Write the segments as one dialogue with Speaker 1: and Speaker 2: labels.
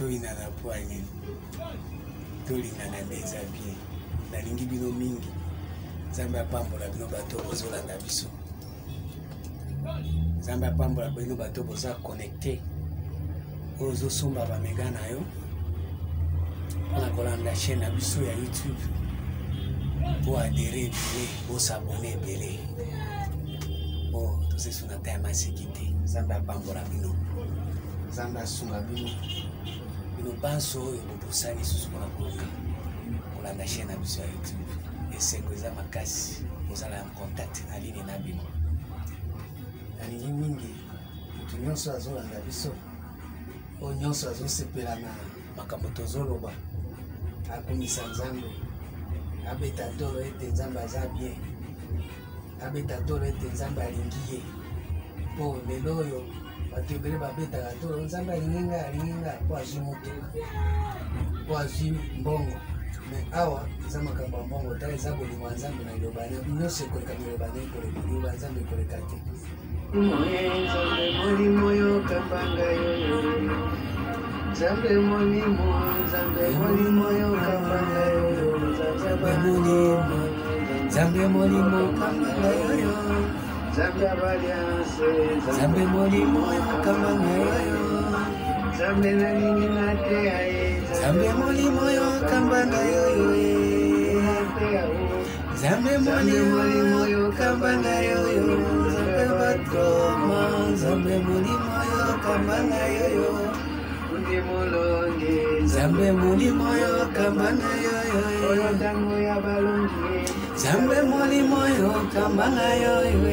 Speaker 1: toina na poigne tolingana ndeza bien nalingi bino mingi Nzambe apambola bino bato bozolanda biso Nzambe apambola bino bato boza connecté ozosomba bamega na yo mpona kolanda chaîne na biso ya YouTube po adhérer ebele bosabone ebele po tozesu na ta ya maseki te Nzambe apambola bino Nzambe asunga bino banso oyo bobosani lisusu mpona koluka kolanda chaîne na biso ya YouTube esengo eza makasi ozala en contact na ligne na bino nalingi mingi moto nyonso azolanda biso oyo nyonso azosepela na makambo tozoloba akumisa Nzambe abeta tolo ete Nzambe aza bien abeta tolo ete Nzambe alingi ye mpo lelo oyo bato ebele babetaka tolo Nzambe alingi nga po azwi motuka po azwi mbongo me awa eza makambo ya mbongo ta eza bolingo ya Nzambe na liloba nyonso ekoleka liloba na ekoleka liloba Nzambe ekoleka te
Speaker 2: Nzambe molimo yokambanga yoyo Nzambe molimo yokambanga yoyo
Speaker 1: Nzambe molimo kambanga yoyo
Speaker 2: Nzambe abalianse
Speaker 1: Nzambe molimo yokambanga yoyo
Speaker 2: Nzambe nalingi nateya ye
Speaker 1: Nzambe molimo yokambanga yoyo Nzambe molimo yokambanga yoyo Nzambe batoma Nzambe molimo yokambanga yoyo Nzambe molimo yokambanga yoyo
Speaker 2: oyo ntango ya balongi
Speaker 1: Nzambe molimo yokambanga yoyo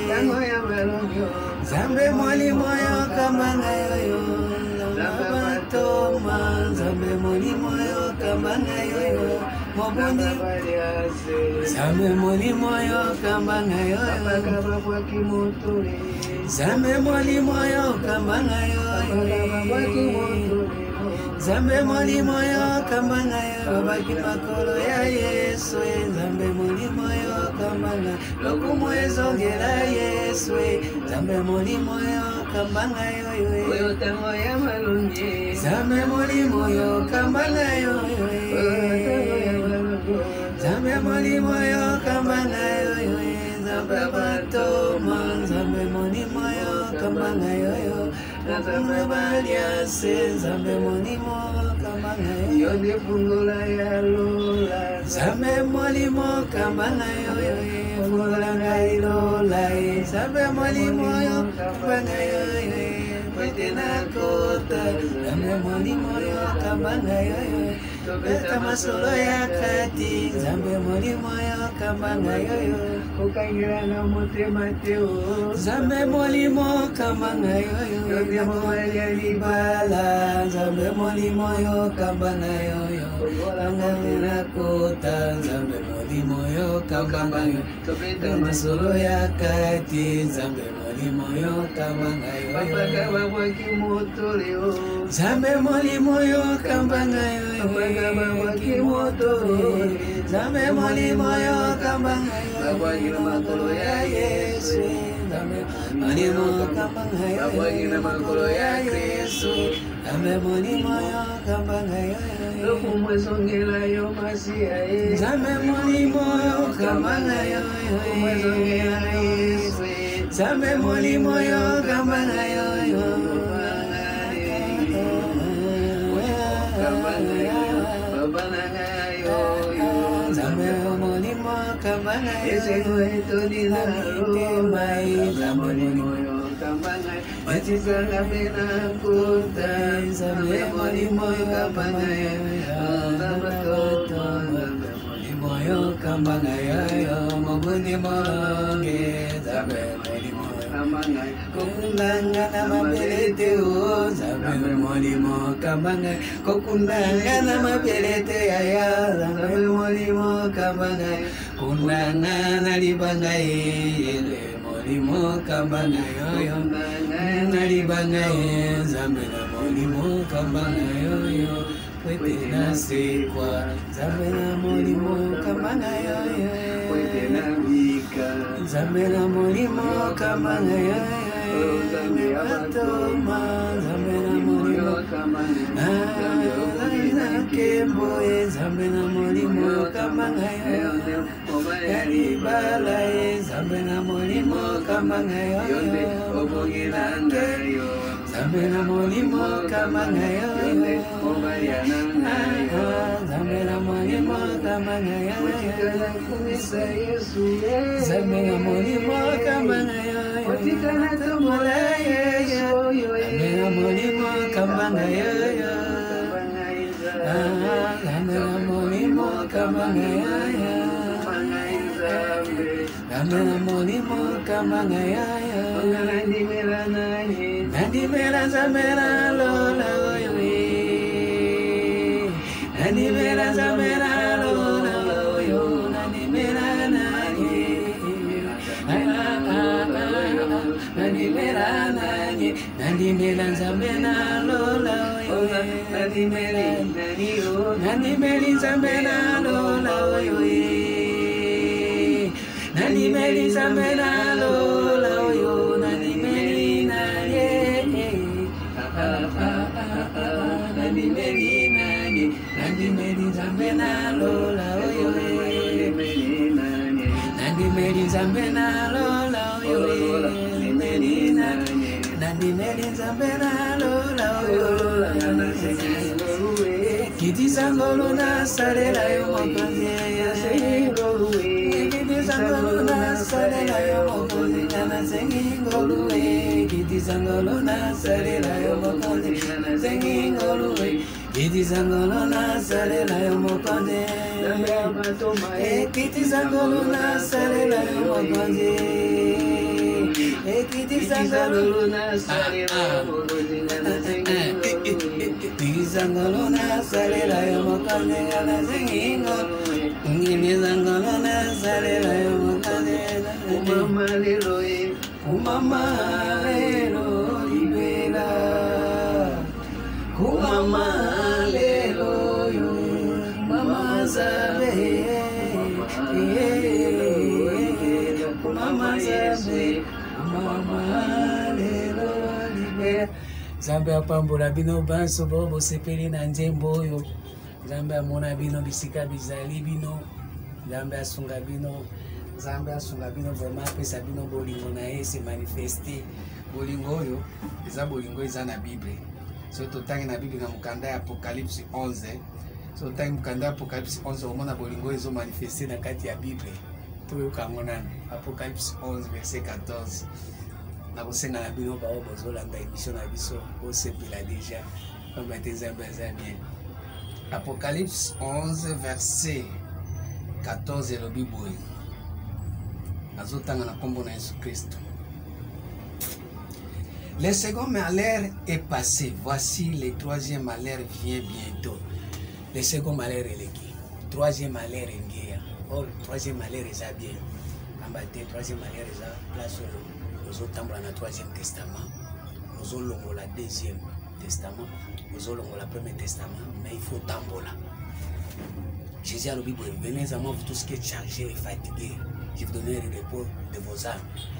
Speaker 2: ntango ya balongi
Speaker 1: Nzambe molimo yokambanga yoyo Nzambe batoma Nzambe molimo yokambanga yoyo mobundi Nzambe molimo yokambanga yoyo Nzambe molimo yokambanga yoyo Nzambe molimo yokambanga yoyo babaki makolo ya Yesu Nzambe molimo yokambanga lokumu ezongela Yesu Nzambe molimo yokambanga yoyo
Speaker 2: oyo ntango ya malongi
Speaker 1: Nzambe molimo yokambanga yoyo Nzambe molimo yokambanga yoyo Nzambe batoma Nzambe molimo yokambanga yoyo Nzambe baliase Nzambe molimo yokambanga yoyo
Speaker 2: yo nde fungola ya lola
Speaker 1: Nzambe molimo yokambanga yoyo fungola ngai lola Nzambe molimo yokambanga yoyo kwete nakota Nzambe molimo yokambanga yoyo tobeta masolo ya kati Nzambe molimo yokambanga yoyo
Speaker 2: okangela na motema te o
Speaker 1: Nzambe molimo yokambanga yoyo
Speaker 2: yodemomalia
Speaker 1: libala Nzambe molimo yokambanga yoyo langangela kota Nzambe molimo yokambanga yoyo tobeta masolo ya kati Nzambe molimo yokambanga yoyo
Speaker 2: babaka babwaki motole o
Speaker 1: Nzambe molimo yokambanga yoyo
Speaker 2: babaka babwaki motole
Speaker 1: Nzambe molimo yokambanga yoyo
Speaker 2: babwaki na makolo ya Yesu
Speaker 1: Nzambe molimo yokambanga yoyo
Speaker 2: babwaki na makolo ya Kristo
Speaker 1: Nzambe molimo yokambanga yoyo
Speaker 2: lokumu ezongela yo masiya ye
Speaker 1: Nzambe molimo yokambanga yoyo
Speaker 2: ezongela Yesu
Speaker 1: Nzambe molimo yokambanga yoyo Nzambe molimo yokambanga
Speaker 2: esengo etolila loma Nzambe molimo yokambanga matisanga pena kota Nzambe molimo yokambanga Nzambe toto Nzambe molimo
Speaker 1: yokambanga yoyo mobundi molonge Nzambe molimo yokambanga kokundanga na mabelete o Nzambe molimo yokambanga kokundanga na mabelete yaya Nzambe molimo yokambanga kundanga na libanga yele molimo yokambanga yoyo na libanga ye Nzambe na molimo yokambanga yoyo kwete nasekwa Nzambe na molimo yokambanga yoyo
Speaker 2: kwete na bika
Speaker 1: Nzambe na molimo kama ngai batoma Nzambe na molimo kama ngai na kembo Nzambe na molimo kama ngai libala Nzambe na molimo kama ngai Nzambe na molimo kama ngai Nzambe na molimo kama ngai Nzambe na molimo kama ngai otikana tombola Nzambe na molimo kama ngai Nzambe na molimo kama ngai Nzambe na molimo kama ngai Nandimela Nzambe na lola Nandimela Nzambe na lola Nandimela Nandimela Nzambe na lola Nandimeli Nzambe na lola Nandimeli Nzambe na lola Nandimeli Nandimeli Nzambe na lola Nandimeli Nzambe na lola Nandimeli Nzambe na lola Kiti sangolo na salela yo mokonzi Kiti sangolo na salela yo mokonzi Nana sengi ngolue Kiti sangolo na salela yo mokonzi Nana sengi ngolue Kiti sangolo na salela yo mokonzi Kiti sangolo na salela yo mokonzi Kiti sangolo na salela yo mokonzi Nana sengi ngolue Kiti sangolo na salela yo mokonzi Nana sengi ngolue Kiti sangolo na salela yo mokonzi Umama lelo Umama lelo libela Umama lelo Umama zabe Umama zabe Umama lelo libela Nzambe apambola bino banso bobo sepeli na nzembo oyo Nzambe amona bino bisika bizali bino Nzambe asunga bino vraiment apesa bino bolingo na ye se manifeste bolingo oyo eza bolingo eza na Bible so totangi na Bible na mukanda ya Apocalypse 11 so tangi mukanda ya Apocalypse 11 omona bolingo ezo manifeste na kati ya Bible toyoka ngona Apocalypse 11 verset 14 na kosenga na bino bao bozolanda émission na biso bosepela déjà comme ete Nzambe aza bien Apocalypse 11 verset 14 elobi boye azotanga na kombo na Yesu Kristo. Le second malheur est passé. Voici le troisième malheur vient bientôt. Le second malheur est l'équipe. Troisième malheur est guerre. Oh, troisième malheur est bien. Ambaté, troisième malheur est place aux autres dans le troisième testament. Aux autres dans le deuxième testament. Aux autres dans le premier testament. Mais il faut tambola. Jésus a le Bible. Venez à moi, vous tous qui êtes chargés et fatigués. Je vous donnerai le repos de vos âmes.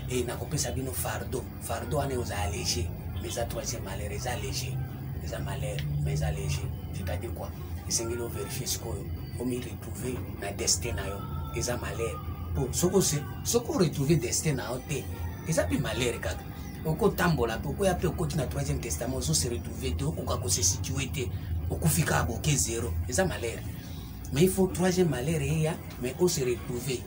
Speaker 1: Et n'a pas ça nos fardeau. Fardeau on est aux allégés. Mais ça troisième malheur est allégé. Les malheur mais allégé. C'est-à-dire quoi? Les Seigneur vérifier ce qu'on me retrouver dans destin na yo. Les malheur. Pour ce qu'on retrouver destin na yo té. Les plus malheur kaka. Oko tambola pourquoi après au continue dans troisième testament on se retrouver de oko ko se situer té. Oko fika aboké zéro. Les malheur. Mais il faut troisième malheur mais on se retrouver.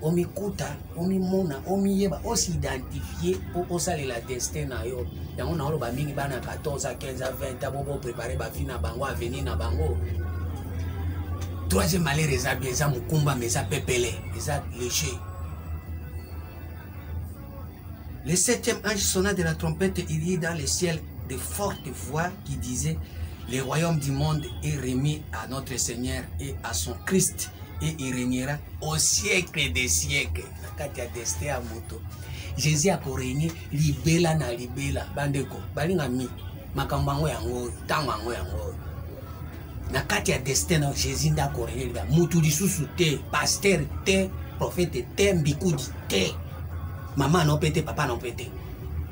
Speaker 1: On m'écoute, on m'imona, on m'yeba, on s'identifie pour saler la destin na yo. Et on a le mingi bana 14 à 15 à 20 ans pour préparer ba fina bango à venir na bango. Troisième malheur est bien ça mukumba mais ça pepele, ça léger. Le septième ange sonna de la trompette, il y eut dans le ciel de fortes voix qui disaient: le royaume du monde est remis à notre Seigneur et à son Christ. Et il régnera au siècle des siècles. Nakati ya destin ya moto. Jésus a régné libela na libela. Bandeko, balinga mi. Makambango yango, tango yango. Nakati ya destin na Jésus nda régné libela. Mutu lisusu te, pasteur te, prophète te, mbikudi te. maman non pété papa non pété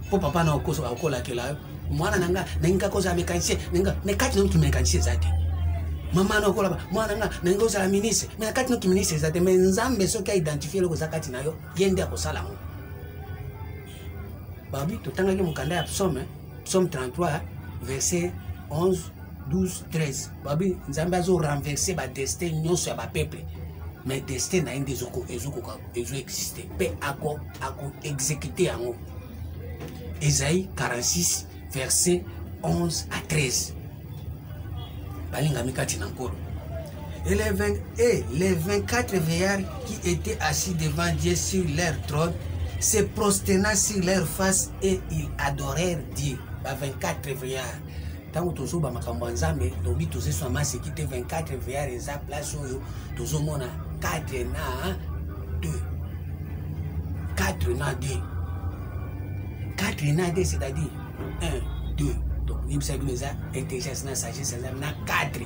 Speaker 1: pour papa non okola kela mwana nanga ninga koza mécanicien ninga mais kati non ki mécanicien zate maman non okola mwana nanga ninga koza ministre mais kati non ki ministre zate mais nzambe soki a identifier le koza kati na yo yende akosala ngo babi totangaki mokanda ya psaume psaume 33 verset 11 12 13 babi nzambe azo renverser ba destin nyonso ya ba peuple mais destin na inde ezo exister pe ako exécuter yango. Ésaïe 46 verset 11 à 13 balingami kati na nkolo. Et les 24 vieillards qui étaient assis devant Dieu sur leur trône se prosternant sur leur face et ils adorèrent Dieu. 24 vieillards. Tant que tozo ba makambo nzambe lobi tozo so amasi kite 24 vieillards eza place oyo tozo mona 4 na 2. 4 na 2. 4 na 2 c'est-à-dire 1 2. Donc il s'agit de ça intelligence na sagesse na 4.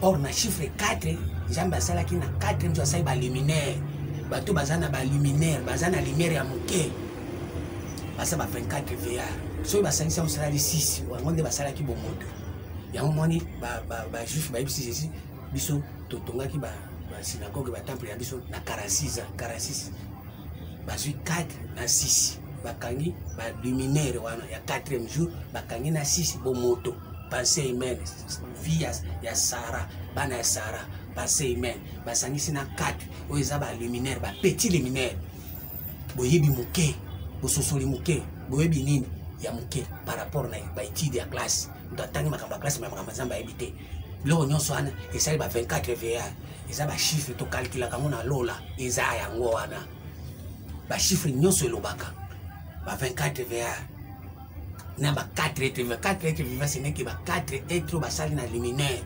Speaker 1: Or na chiffre 4 nzambe asala ki na 4 mtu asali ba luminaire. Bato bazana ba luminaire, bazana lumière ya moke. Basa ba 24 vieillards. So basalisa mosala 6 wangonde basala ki bomoto. Yango moni ba juif ba ibisi Jésus biso totongaki ba synagogue ba temple ya biso na 46 bazui 4 na 6 bakangi ba luminaire wana ya 4e jour bakangi na 6 bomoto pensée humaine vie ya Sarah bana ya Sarah pensée humaine basangisi na 4 oyo eza ba luminaire ba petit luminaire boyebi moke bososoli moke boyebi nini ya moke par rapport na ba étude ya classe ndotangi makamba classe makamba nzamba ebité lo nyonso wana esali ba 24 vieillards eza ba chiffre to calcula kango na lola eza yango wana ba chiffre nyonso elobaka ba 24 vieillards na ba 4 êtres vivants ce n'est que ba 4 êtres basali na luminaire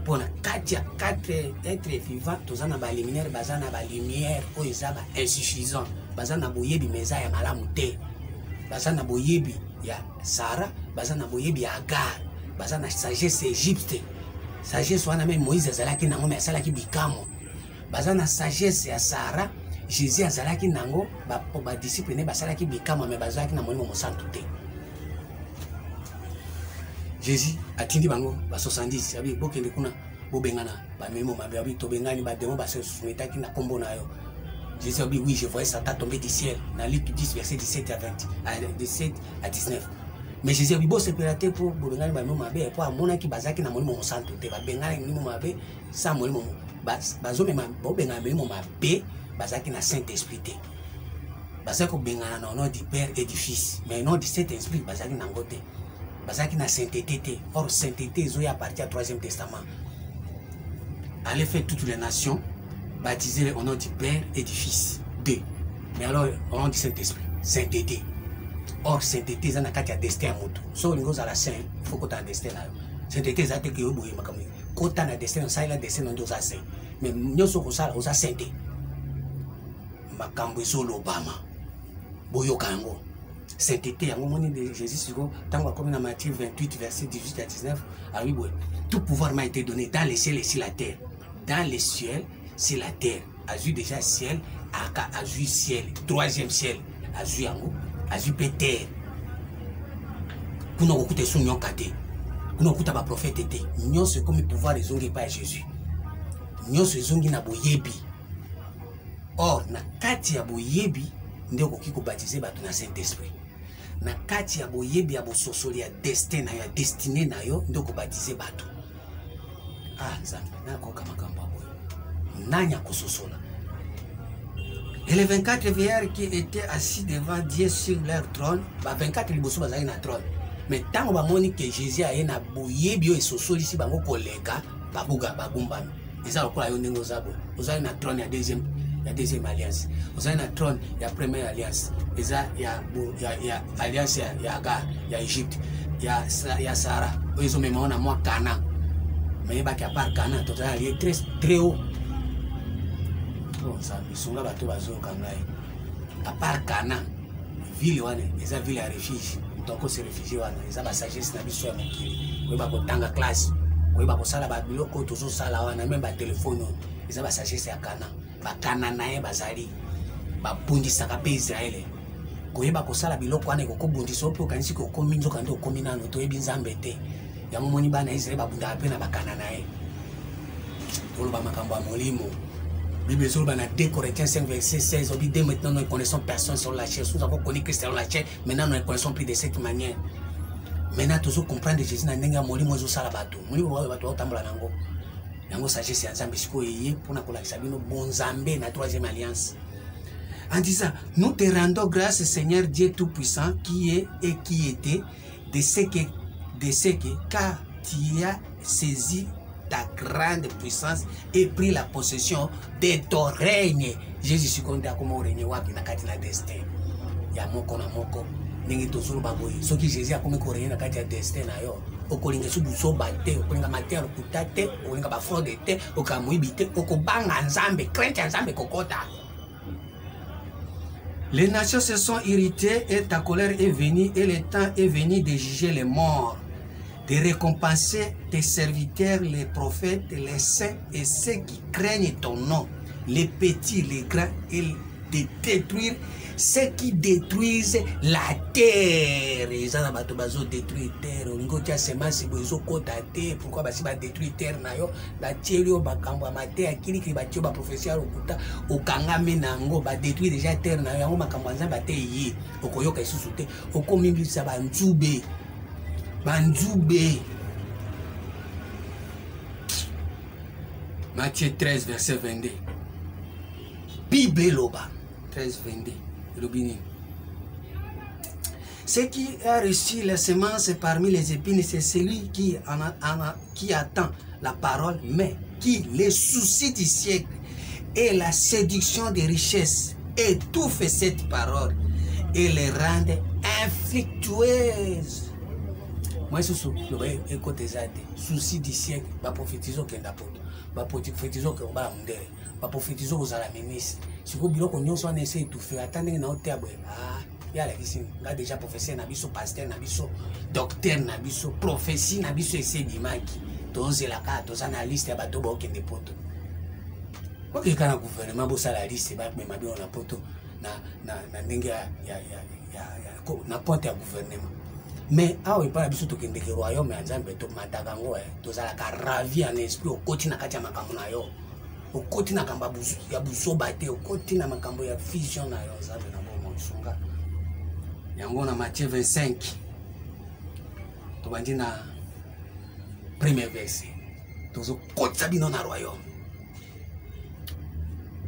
Speaker 1: pour na 4 êtres vivants tozana ba luminaire bazana ba lumière o eza ba insuffisant bazana boyebi meza ya malamu te bazana boyebi ya Sarah bazana boyebi ya Agar bazana sagesse Égypte sagesse wana même Moïse azalaki nango mais asalaki bikamo bazana sagesse ya Sarah Jésus azalaki nango ba disciple ne basalaki bikamo mais bazalaki na molimo mosantu te. Jésus atindi bango ba 70 abi bokende kuna bobengana ba memo mabe abi to bengani ba demo ba se soumetaki na kombo na yo. Jésus a dit oui, je voyais Satan tomber du ciel. Dans Luc 10, verset 17 à 19. Mais Jésus a dit, bon, c'est piraté pour Bengani Bamou Mabe, pour Amona qui bazaki na Molimo Monsanto, Bengani Mimo Mabe, sans Molimo, Bazo Bengani Mimo Mabe, bazaki na Saint-Esprit. Bazaki Bengana au nom du Père et du Fils, mais au nom du Saint-Esprit, bazaki na Ngote, bazaki na sainteté. Or, sainteté, ils ont appartient au 3e Testament. Allez faire toutes les nations. Baptisé au nom du Père et du Fils. 2. Mais alors, au nom du Saint-Esprit. Sainteté. Or, sainteté, ça n'a qu'à destin à moto. So, on a la saint, il faut qu'on ait un destin là. Sainteté, ça a été que vous voyez, quand on a un destin, ça a un destin dans deux saint. Mais nous sommes on a sainté. Makambo solo Obama. Boyo Kango. Sainteté, à un moment de Jésus, tant qu'on a Matthieu 28, verset 18 à 19, ah oui, tout pouvoir m'a été donné dans les ciels et sur la terre. Dans les ciels, c'est la terre. Azu déjà ciel, aka azu ciel, 3e ciel. Azu yango, azu terre. Kuna okute su nyon kate. Kuna okuta ba prophète était. Nyon se comme pouvoir ezongi pa Jésus. Nyon se ezongi na boyebi. Or na kati ya boyebi nde okoki ko baptiser bato na Saint-Esprit. Na kati ya boyebi ya bososoli ya destin na yo, destiné na yo nde ko baptiser bato. Ah, nzambe na koka makambo. Nanya kososola. Et les 24 vieillards qui étaient assis devant Dieu sur leur trône, 24 liboso bazali na trône. Mais tant que bamoni que Jésus a na boyebi o esosoli si bango koleka, babuga bagumbami. Eza lokola yo ndenge ozabo. Ozali na trône ya deuxième alliance. Ozali na trône ya première alliance. Eza ya alliance ya Agar, ya Égypte, ya Sarah. Oyo mema na moi Canaan. Mais ba ki a part Canaan, tout ça est très haut. Ça bisunga bato bazo kangai à part Canaan ville wana eza ville ya refuge mutoko se réfugié wana eza ba sagesse na biso ya mokili ko ba kotanga classe ko ba kosala ba biloko tozo sala wana même ba téléphone eza ba sagesse ya Canaan ba Canaanaye bazali babundisaka mpe Israele koyeba kosala biloko wana ekokobundisa mpe okanisi kokomi nzoka nde okomi nano toyebi nzambe te yango moni bana Israele babundaka mpe na bakana na ye toloba makambo ya molimo. Bible ezoloba na 2 Corinthiens 5 verset 16 on dit dès maintenant nous ne connaissons personne sur la chair, nous avons connu Christ sur la chair, maintenant nous ne connaissons plus de cette manière. Maintenant tous comprendre Jésus na ndenge ya molimo ezosala bato molimo oyo bato otambola nango yango sagesse ya Nzambe siko eye mpona kolakisa bino bon Nzambe na 3e alliance. En disant, nous te rendons grâce Seigneur Dieu Tout-Puissant qui est et qui était de ce que car tu as saisi ta grande puissance et pris la possession de ton règne. Jésus succombe à comment régner wapi na kati na destin. Ya moko na moko ndenge tozolo baboyi. Soki Jésus a comme ko régner na kati ya destin na yo. Okolinga su buso bate, okolinga matero kutate, okolinga ba fraude te, okamuibite, okobanga Nzambe, crainte ya Nzambe kokota. Les nations se sont irritées et ta colère est venue et le temps est venu de juger les morts, de récompenser tes serviteurs, les prophètes, les saints et ceux qui craignent ton nom, les petits, les grands, et de détruire ceux qui détruisent la terre. Ils ont détruit la terre. Pourquoi ils ont détruit la terre? La terre, détruit déjà la terre. Matthieu 13, verset 22. Bible Loba 13, 22. Ce qui a reçu la semence parmi les épines, c'est celui qui attend la parole, mais qui les soucis du siècle et la séduction des richesses étouffe cette parole et les rend infructueuses. Moi, je suis écoute souci du siècle, ma prophétisation qui est d'apôtre, ma prophétisation qui est en mondere, ma prophétisation aux alaministes. Si vous voulez qu'on soit essayé de faire, attendez, non, il y a la question. On a déjà professeur, nabiso pasteur, nabiso docteur, nabiso prophétie, nabiso essai d'imaki. Tous les cas, tous les analystes, il y a des gens qui ont des potes. Quand il y a un gouvernement, il y a des liste, mais il y a des potes. Il y a pointe à gouvernement. Mais il parle de tout le royaume, mais il y a des gens qui sont ravis en esprit au quotidien. Au quotidien, il y a des gens qui au quotidien, il y a fusion. Il y a Matthieu 25. Tu vas dire premier verset. Tu vas dire dans le royaume.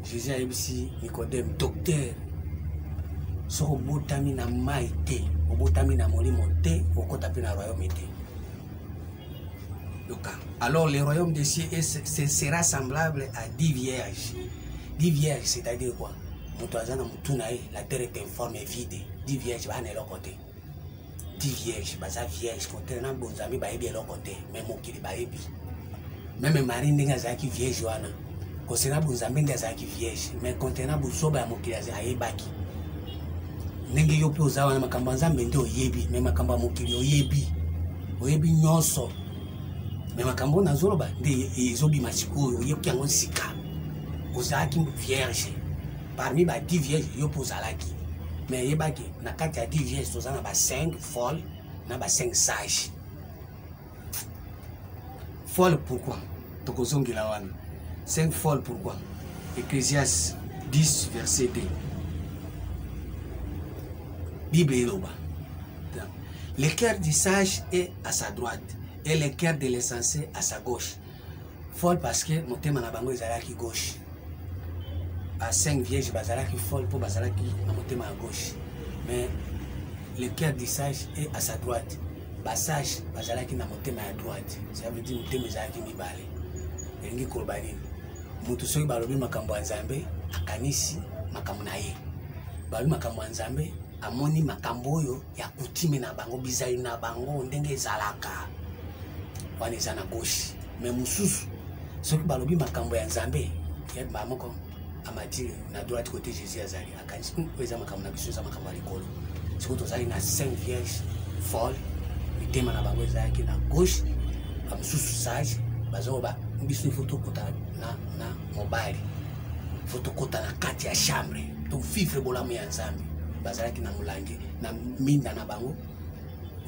Speaker 1: Jésus a dit Nicodème, docteur, si vous avez na maïté, vous avez na molimo te, vous avez na royaume te. Alors le royaume des cieux sera semblable à 10 vierges. 10 vierges, c'est-à-dire quoi? La terre est informe et vide. 10 vierges, va à l'autre côté. 10 vierges, baza vierge, contenant bon amis, ba ebi l'autre côté. Même au kili ba ebi. Même marine n'est pas qui vierge joana. Contenant bon amis n'est pas qui vierge. Mais contenant bon soba mo kili a ebaki. Nenge yopi ozawa na makambanza mbende oyebi. Mais makamba mo kili oyebi. Oyebi nyonso. Mais makambo na zoroba nde ezobi masiko oyebi yango sika. Ozaki vierge. Parmi les 10 vierges, il y a Pozalaki. Mais il y a 10 vierges, il y a 5 folles, il y a 5 sages. Folles pourquoi? 5 folles pourquoi? Ecclésiaste 10, verset 2. Bible est là-bas. Le cœur du sage est à sa droite et le cœur de l'insensé à sa gauche. Folle parce que mon thème en abango est à gauche. À 5 vierges, bazala qui folle pour bazala qui a monté à gauche. Mais le cœur du sage est à sa droite. Basage, bazala qui n'a monté à droite. Ça veut dire que monté qui mi balé. Et ngi kolbani. Mutu soki balobi makambo nzambe akanisi makambo na ye. Balobi makambo nzambe amoni makambo yo ya kutime na bango bizali na bango ndenge ezalaka. Wana eza na gauche. Mais mususu soki balobi makambo ya nzambe ya bamoko amati na droite côté Jésus azali akanisi kweza makambo na biso za makambo alikolo. Siko tozali na 5 vierges folles mitema na bango ezalaki na gauche amususu sage bazoba biso photo kota na mobile photo kota na kati ya chambre to vivre bolamu ya nzambe bazalaki na mulangi na minda na bango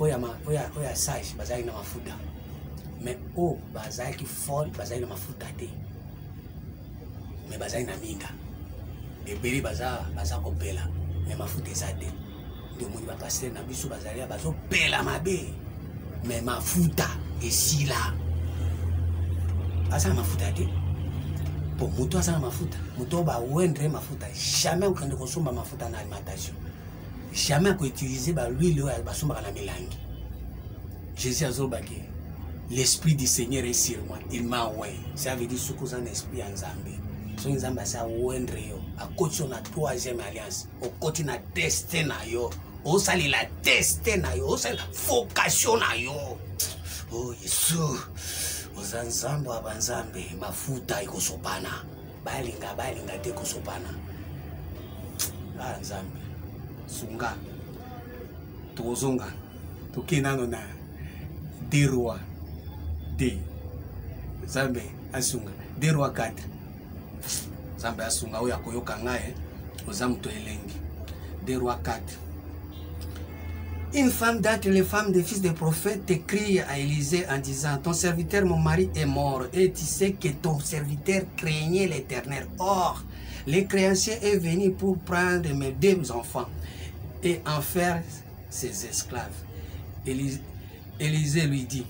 Speaker 1: oya sage bazalaki na mafuta mais bazalaki folle bazalaki na mafuta te mais bazalaki na minda ebele baza kopela mais mafuta eza te ndio moni bapaster na biso bazali bazopela mabe mais mafuta esila asa mafuta te po moto asa mafuta moto ba wendre mafuta jamais okende kosomba mafuta na alimentation jamais ko utiliser ba l'huile oyo basomba na milangi Jésus azobaki l'esprit du Seigneur est sur moi il m'a oint ça veut dire soko za esprit ya Nzambe so Nzambe asa wendre yo akoti na troisième alliance okoti na destin na yo osali la destin na yo osali vocation na yo oh Yesu Nzambe wa banzambe mafuta ikosopana balinga te kosopana Nzambe sunga tozonga tokinano na Deux Rois Nzambe asunga Deux Rois 4 Nzambe asunga oyo akoyoka ngaye ozamuto elengi Deux Rois 4. Une femme d'entre les femmes des fils des prophètes écrit à Élisée en disant: ton serviteur, mon mari, est mort, et tu sais que ton serviteur craignait l'Éternel. Or, le créancier est venu pour prendre mes 2 enfants et en faire ses esclaves. Élisée lui dit: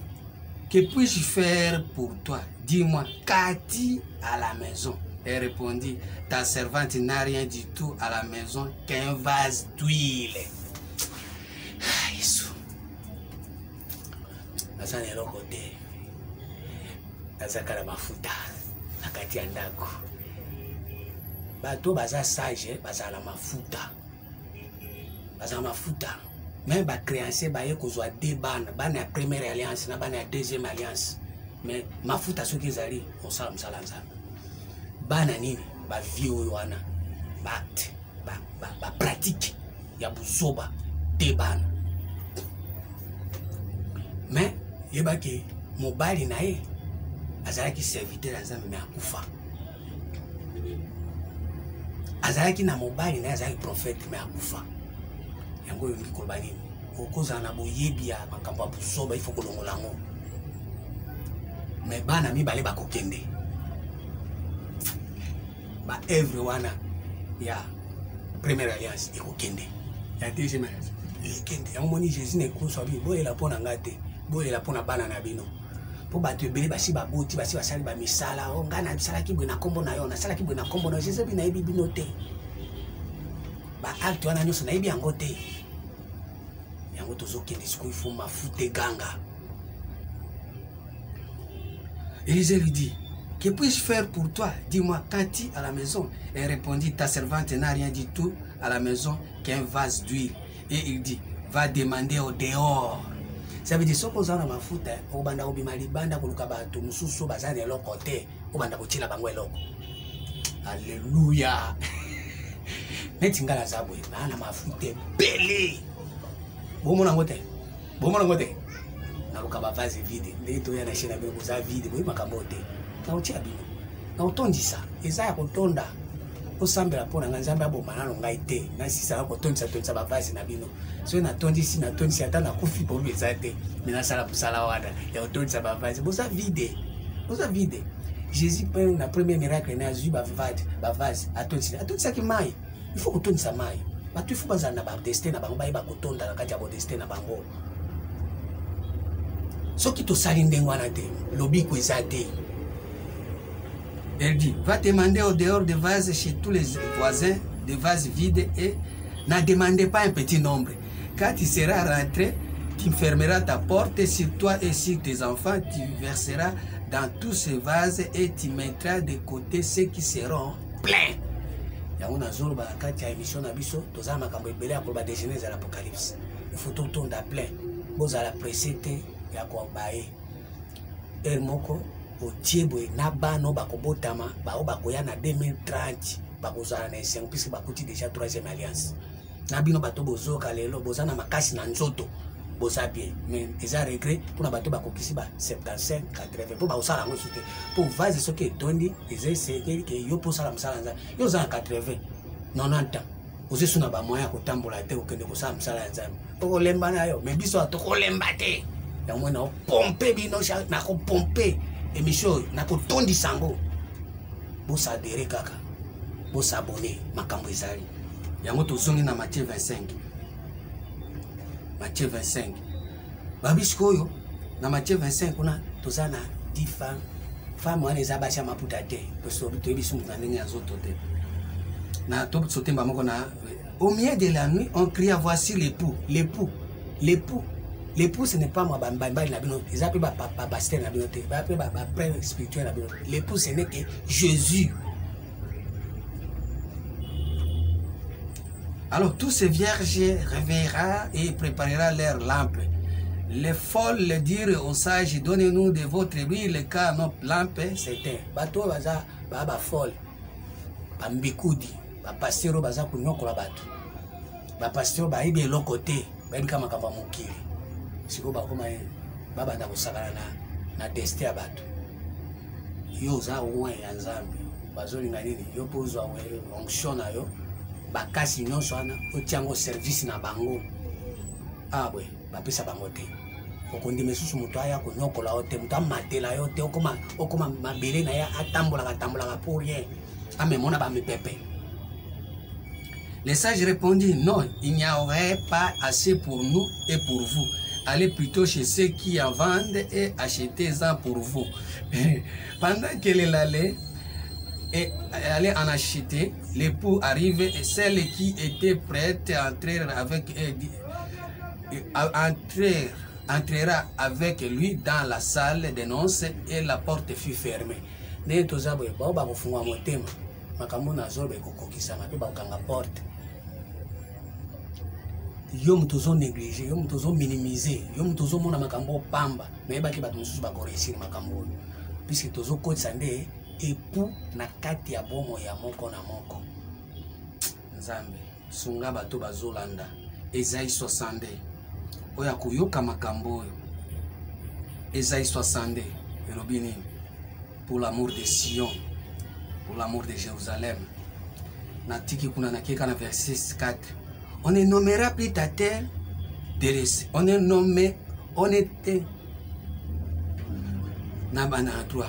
Speaker 1: que puis-je faire pour toi? Dis-moi, qu'as-tu à la maison? Elle répondit: ta servante n'a rien du tout à la maison qu'un vase d'huile. Nasa neloko te nazaka na mafuta na kati ya ndako bato baza sage baza na mafuta même ba créancier baye kozwa 2 bana ya première alliance na bana ya deuxième alliance mais mafuta soki ezali osala msala nzambe bana nini ba vie oyo wana ba pratique ya buzoba 2 bana mais yebaki mobali na ye azalaki serviteur ya Nzambe me akufa azalaki na mobali na ye azalaki prophète me akufa yango yongi koloba nini okozala na boyebi ya makambo ya buzoba ifo kolongola yango me bana mibale bakokende ba evre wana ya première alliance ekokende ya deuxième alliance ekende yango moni Jésus ne koso abi boyela mpona nga te boyela mpona bana na bino po bato ebele basi baboti basi basali bamisala o nga nasalaki boye na kombo na yo nasalaki boye na kombo na yo Jésus bi nayebi bino te baacte wana nyonso nayebi yango te yango tozokende sikoyo ifo mafuta eganga. Élisée lui dit: que puis-je faire pour toi? Dis-moi, qu'as-tu à la maison? Elle répondit: ta servante n'a rien du tout à la maison qu'un vase d'huile. Et il dit: va demander au dehors. Ça veut dire soko zana mafuta obanda obima libanda koluka bato mususu bazana eloko te obanda kotila bango eloko. Alléluia. Neti ngala zabwe na mafuta belé. Bomona ngote. Na luka ba vase vide. Ndeto ya na shina beko za vide boyi makambo te. Na otia bino. Na otondisa eza ya kotonda. Osambela pona nganzambe abomana no ngai te. Na sisa kotondisa ba vase na bino. So na tondisi ata na kufi po beza te. Mina sala pusala wada ya otondisa ba vase. Boza vide. Jésus prend na premier miracle na azu ba vase atondisa ki mai. Il faut kotondisa mai. Bato il faut bazana na ba destin na bango ba kotonda na kati ya bo destin na bango. Soki to sali ndengwana te, lobiko eza te. Elle dit: va demander au dehors des vases chez tous les voisins, des vases vides, et n'en demandez pas un petit nombre. Quand tu seras rentré, tu fermeras ta porte sur toi et sur tes enfants, tu verseras dans tous ces vases et tu mettras de côté ceux qui seront pleins. Yango na zolo ba kati ya émission na biso, toza makambo ebele ya koloba déjeuner à l'Apocalypse. Il faut tout tonda plein. Bozala pressé te ya ko bae. Moko otieboye na bano bakobotama bao bakoya na 2030 bakozala na esengo puisque bakuti déjà 3e alliance. Na bino bato bozoka lelo bozana makasi na nzoto boza bien mais eza regret pour na bato bakokisi ba 75 80 pour ba osala ngo soute pour vase soki etondi eza c'est que yo pour sala msala nza yo za 80 90 ans. Oze suna ba moya ko tambola te okende ko sa msala ya nzambe. Oko lemba na yo, mais biso atoko lemba te. Ya mwana o pompe bino na ko pompe émission na ko tondi sango. Bo sa adhérer kaka. Bo s'abonner makambo ezali. Yango tozongi na Matthieu 25. Matthieu 25. Babisiko yo na Matthieu 25 kuna tozana 10 femmes. Femme wana eza basi ya maputa te. Toyebi sungu na ndenge ya zoto te. Na top sotemba moko na au milieu de la nuit on cria voici l'époux. L'époux ce n'est pas moi bambali na bino. Ils appellent papa pasteur na bino te. Ba appelle ba prêtre spirituel na bino. L'époux ce n'est que Jésus. Alors tous ces vierges réveillera et préparera leurs lampes. Les folles le dirent aux sages, donnez-nous de votre huile car nos lampes s'éteignent. Bato baza baba folle. Bambikudi. Bapastero baza kunyokola bato. Bapastero ba ibe lokote, ba ibe kama kava mukili. Siko ba koma baba nda kusakala na destin ya bato. Yo za uwe ya nzambe. Bazolinga nini? Yo pozwa we onction na yo. Bakasi nyonso wana otiango service na bango. Ah bwe, bapesa bango te. Okondi mesusu mutu aya konyokola yo te, mutu amatela yo te, okoma mabele na ya atambolaka pour rien. Amemona ba mepepe. Les sages répondirent, non, il n'y aurait pas assez pour nous et pour vous. Allez plutôt chez ceux qui en vendent et achetez-en pour vous. Pendant qu'elle allait en acheter, l'époux arrive et celle qui était prête à entrer avec entrera avec lui dans la salle de noces et la porte fut fermée. Yo mutozo négliger, yo mutozo minimiser, yo mutozo mona makambo pamba, mais baki bato mususu ba réussir makambo. Puisque tozo ko tsande époux na kati ya bomo ya moko na moko. Nzambe, sunga bato bazolanda. Esaïe 60. Oya kuyoka makambo. Esaïe 60. Erobini. Pour l'amour de Sion, pour l'amour de Jérusalem. Natiki kuna nakeka na verset 4. On ne nommera plus ta terre délaissée. On est nommé, on était. Nabana 3.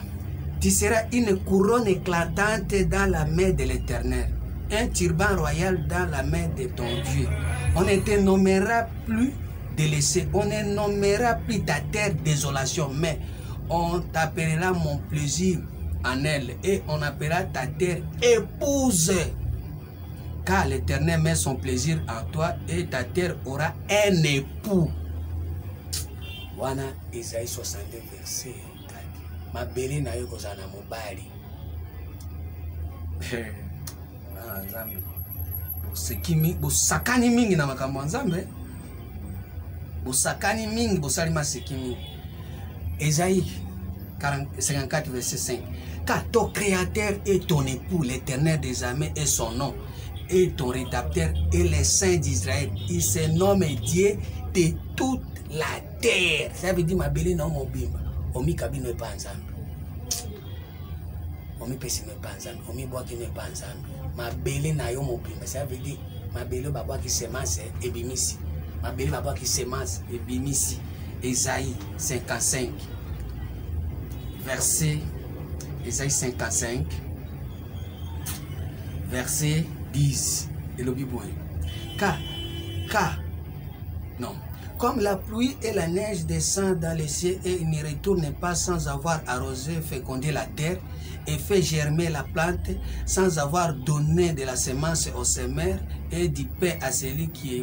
Speaker 1: Tu seras une couronne éclatante dans la main de l'Éternel, un turban royal dans la main de ton Dieu. On ne te nommera plus délaissé. On ne nommera plus ta terre désolation, mais on t'appellera mon plaisir en elle et on appellera ta terre épouse. Car l'Éternel met son plaisir en toi et ta terre aura un époux. Wana Isaïe 62 verset 4. Ma belle na yo kozana mobali. Nzambe. Bosakani mingi na makambo nzambe. Bosakani mingi bosalima sekimi. Isaïe 54 verset 5. Car ton créateur est ton époux, l'Éternel des armées est son nom. Et ton rédacteur est le Saint d'Israël. Il se nomme Dieu de toute la terre. Ça veut dire ma belle non mon bimba. Omi kabino pas ensemble. Omi pesi ne pas ensemble. Omi bois qui ne pas ensemble. Ma belle na yo mon bimba. Ça veut dire ma belle baba qui semence et bimisi. Ma belle baba qui semence et bimisi. Esaïe 55. Verset Esaïe 55. Verset 10 et le Bible. Non. Comme la pluie et la neige descendent dans les cieux et ne retournent pas sans avoir arrosé, fécondé la terre et fait germer la plante, sans avoir donné de la semence au semeur et du pain à celui qui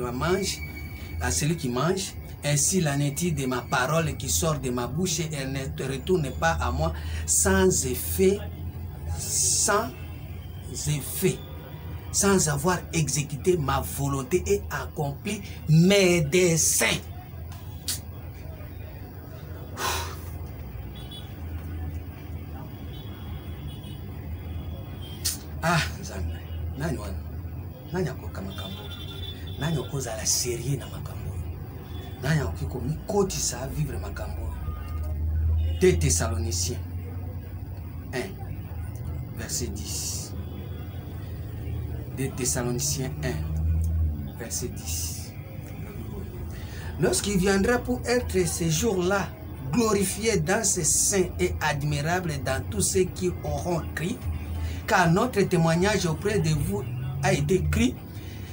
Speaker 1: mange, ainsi la nature de ma parole qui sort de ma bouche et elle ne retourne pas à moi sans effet, sans avoir exécuté ma volonté et accompli mes desseins. Ah, Nzambe, nani wana? Nani akoka makambo? Nani okoza la série na makambo? Nani akiko mikoti sa vivre makambo? 2 Thessaloniciens 1, verset 10. de Thessaloniciens 1, verset 10. Lorsqu'il viendra pour être ce jour-là glorifié dans ses saints et admirable dans tous ceux qui auront crié, car notre témoignage auprès de vous a été cru.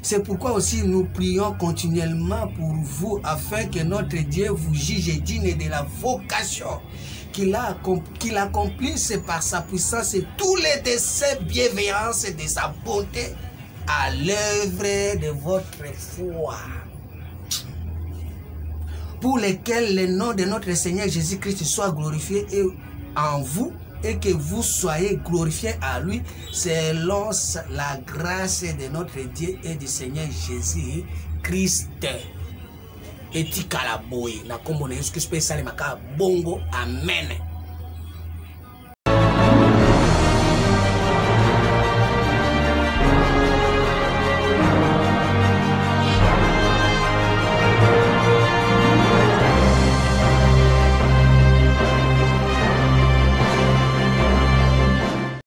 Speaker 1: C'est pourquoi aussi nous prions continuellement pour vous, afin que notre Dieu vous juge digne de la vocation qu'il accomplisse par sa puissance et tous les desseins bienveillance et de sa bonté à l'œuvre de votre foi, pour lesquels le nom de notre Seigneur Jésus-Christ soit glorifié en vous et que vous soyez glorifiés à lui selon la grâce de notre Dieu et du Seigneur Jésus-Christ. Et tikala boy na kombo na Yesu Christ pe salemaka bongo amen.